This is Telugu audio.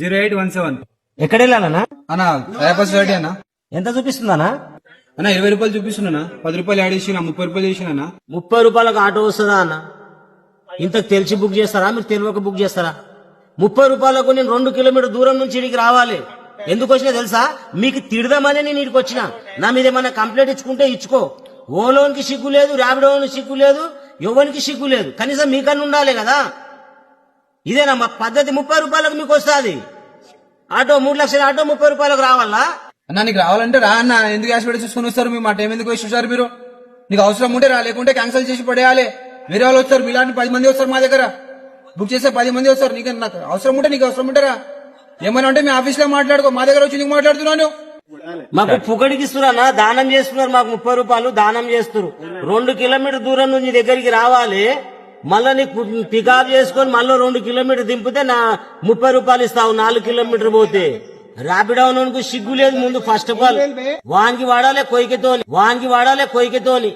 0817 ఎక్కడ వెళ్ళాలన్నా? అన్న రేపస్ రెడీ అన్న. ఎంత చూపిస్తుందన్నా? అన్న 20 రూపాయలు చూపిస్తున్నా, 10 రూపాయలు యాడ్ చేసిన, 30 రూపాయలు చేసిన. 30 రూపాయలకు ఆటో వస్తుందా అన్న? ఇంతకు తెలిసి బుక్ చేస్తారా, మీరు తెలియక బుక్ చేస్తారా? 30 రూపాయలకు నేను 2 కిలోమీటర్ దూరం నుంచి ఇడికి రావాలి. ఎందుకు వచ్చినా తెలుసా? మీకు తిడదామని నేను ఇడికి వచ్చిన. నా మీద ఏమన్నా కంప్లైంట్ ఇచ్చుకుంటే ఇచ్చుకో. ఓలోనికి సిగ్గు లేదు, ర్యాపిడోనికి సిగ్గు లేదు, ఎవరికి సిగ్గు లేదు. కనీసం మీకన్నా ఉండాలి కదా. ఇదేనా మా పద్ధతి? 30 రూపాయలకు మీకు వస్తుంది ఆటో. 3 లక్షల ఆటో 30 రూపాయలకు రావాలా? అన్న నీకు రావాలంటే రా అన్న, ఎందుకు యాసిడ్ చూసుకొని వస్తారు? మీ మా టైం ఎందుకు వేస్ట్ చూసారు మీరు? నీకు అవసరం ఉంటే రా, లేకుంటే క్యాన్సిల్ చేసి పడేయాలి. వేరే వాళ్ళు వస్తారు, మీలాంటి 10 మంది వస్తారు మా దగ్గర. బుక్ చేస్తే 10 మంది వస్తారు. నీకు నాకు అవసరం ఉంటే నీకు అవసరం ఉంటారా? ఏమైనా ఉంటే మీ ఆఫీస్ లో మాట్లాడుకో, మా దగ్గర వచ్చి నీకు మాట్లాడుతున్నాను. మాకు పుకడికి ఇస్తున్నా, దానం చేస్తున్నారు. మాకు 30 రూపాయలు దానం చేస్తున్నారు. 2 కిలోమీటర్ దూరం నుంచి దగ్గరికి రావాలి. మళ్ళా నీకు పికప్ చేసుకొని మళ్ళీ 2 కిలోమీటర్ దింపితే నా 30 రూపాయలు ఇస్తావు. 4 కిలోమీటర్ పోతే ర్యాపిడోనికి సిగ్గు లేదు. ముందు ఫస్ట్ ఆఫ్ ఆల్ వాంగి వాడాలి కొయ్యకితోని.